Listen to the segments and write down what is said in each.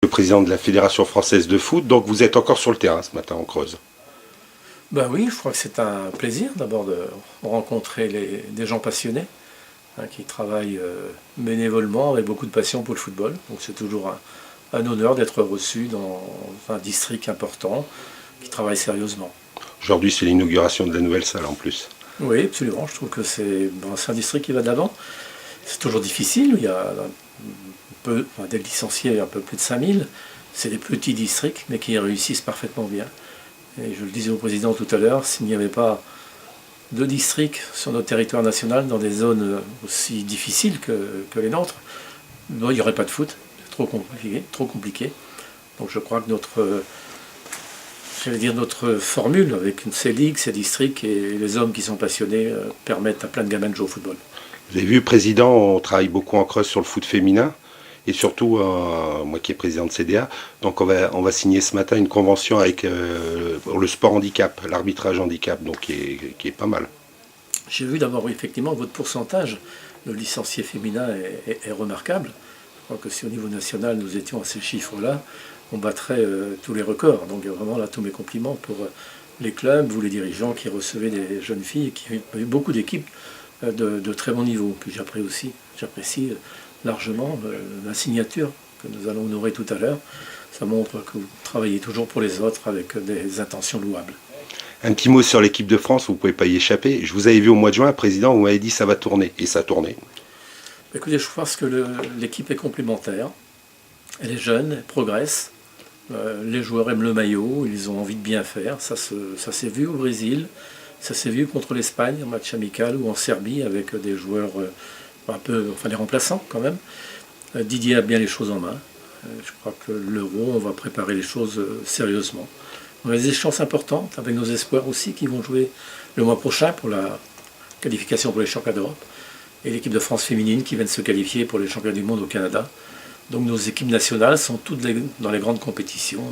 le président de la Fédération française de foot, donc vous êtes encore sur le terrain ce matin en Creuse. Ben oui, je crois que c'est un plaisir d'abord de rencontrer des gens passionnés qui travaillent bénévolement avec beaucoup de passion pour le football. Donc c'est toujours un honneur d'être reçu dans un district important qui travaille sérieusement. Aujourd'hui, c'est l'inauguration de la nouvelle salle en plus. Oui, absolument. Je trouve que c'est un district qui va de l'avant. C'est toujours difficile. Il y a des licenciés, un peu plus de 5000. C'est des petits districts, mais qui réussissent parfaitement bien. Et je le disais au président tout à l'heure, s'il n'y avait pas de districts sur notre territoire national, dans des zones aussi difficiles que les nôtres, il n'y aurait pas de foot. C'est trop compliqué. Donc je crois que notre formule avec ces ligues, ces districts et les hommes qui sont passionnés permettent à plein de gamins de jouer au football. Vous avez vu, président, on travaille beaucoup en Creuse sur le foot féminin. Et surtout, moi qui est président de CDA, donc on va signer ce matin une convention avec le sport handicap, l'arbitrage handicap, donc qui est pas mal. J'ai vu d'abord, oui, effectivement, votre pourcentage de licenciés féminins est remarquable. Je crois que si au niveau national nous étions à ces chiffres-là, on battrait tous les records. Donc vraiment là, tous mes compliments pour les clubs, vous les dirigeants qui recevez des jeunes filles et qui ont eu beaucoup d'équipes de très bon niveau. Puis j'apprécie largement la signature que nous allons honorer tout à l'heure. Ça montre que vous travaillez toujours pour les autres avec des intentions louables. Un petit mot sur l'équipe de France, vous ne pouvez pas y échapper. Je vous avais vu au mois de juin, président, vous m'avez dit ça va tourner, et ça a tourné. Écoutez, je pense que l'équipe est complémentaire. Elle est jeune, elle progresse. Les joueurs aiment le maillot, ils ont envie de bien faire. Ça s'est vu au Brésil, ça s'est vu contre l'Espagne en match amical ou en Serbie avec des joueurs les remplaçants quand même. Didier a bien les choses en main. Je crois que l'Euro, on va préparer les choses sérieusement. On a des échéances importantes avec nos espoirs aussi qui vont jouer le mois prochain pour la qualification pour les championnats d'Europe. Et l'équipe de France féminine qui vient de se qualifier pour les championnats du monde au Canada. Donc nos équipes nationales sont toutes dans les grandes compétitions.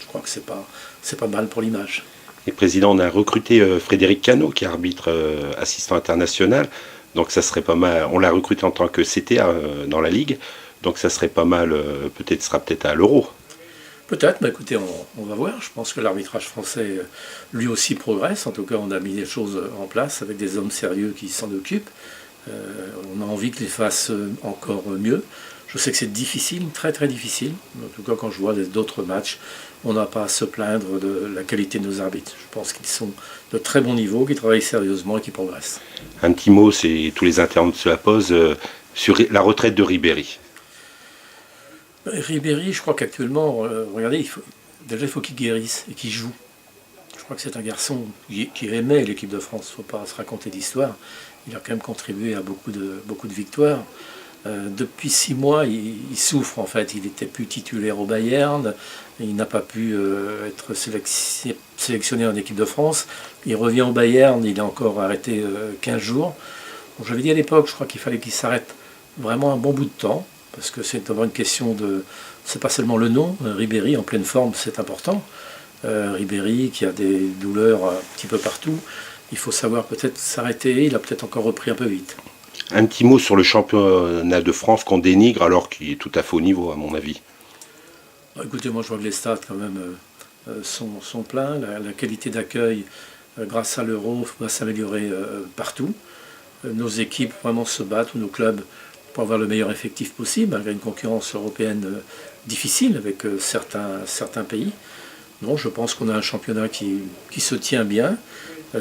Je crois que c'est pas mal pour l'image. Et président, on a recruté Frédéric Cano, qui est arbitre assistant international. Donc ça serait pas mal. On l'a recruté en tant que CTA dans la Ligue. Donc ça serait pas mal, sera peut-être à l'Euro. Peut-être, mais écoutez, on va voir. Je pense que l'arbitrage français, lui aussi, progresse. En tout cas, on a mis des choses en place avec des hommes sérieux qui s'en occupent. On a envie qu'ils fassent encore mieux. Je sais que c'est difficile, très très difficile. En tout cas, quand je vois d'autres matchs, on n'a pas à se plaindre de la qualité de nos arbitres. Je pense qu'ils sont de très bon niveau, qui travaillent sérieusement et qui progressent. Un petit mot, c'est tous les internautes se la posent, sur la retraite de Ribéry. Ribéry, je crois qu'actuellement, regardez, il faut qu'il guérisse et qu'il joue. Je crois que c'est un garçon qui aimait l'équipe de France. Il ne faut pas se raconter d'histoire. Il a quand même contribué à beaucoup de victoires. Depuis 6 mois, il souffre en fait. Il n'était plus titulaire au Bayern. Il n'a pas pu être sélectionné en équipe de France. Il revient au Bayern. Il a encore arrêté 15 jours. Bon, j'avais dit à l'époque, je crois qu'il fallait qu'il s'arrête vraiment un bon bout de temps. Parce que c'est vraiment une question de... C'est pas seulement le nom. Ribéry en pleine forme, c'est important. Ribéry qui a des douleurs un petit peu partout. Il faut savoir peut-être s'arrêter. Il a peut-être encore repris un peu vite. Un petit mot sur le championnat de France qu'on dénigre alors qu'il est tout à fait au niveau, à mon avis. Écoutez, moi je vois que les stats quand même sont pleins. La qualité d'accueil, grâce à l'Euro, va s'améliorer partout. Nos équipes vraiment se battent, ou nos clubs, pour avoir le meilleur effectif possible, malgré une concurrence européenne difficile avec certains pays. Donc je pense qu'on a un championnat qui se tient bien,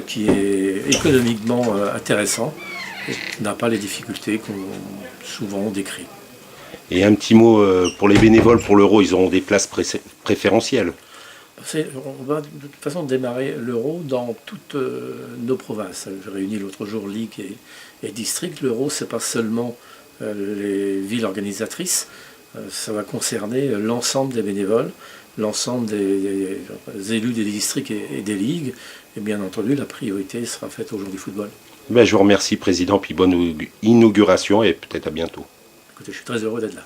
qui est économiquement intéressant, et qui n'a pas les difficultés qu'on souvent décrit. Et un petit mot pour les bénévoles pour l'Euro, ils auront des places préférentielles. On va de toute façon démarrer l'Euro dans toutes nos provinces. J'ai réuni l'autre jour Ligue et District. L'Euro, ce n'est pas seulement les villes organisatrices, ça va concerner l'ensemble des bénévoles, l'ensemble des élus des districts et des ligues. Et bien entendu, la priorité sera faite au jour du football. Je vous remercie, président, puis bonne inauguration et peut-être à bientôt. Écoutez, je suis très heureux d'être là.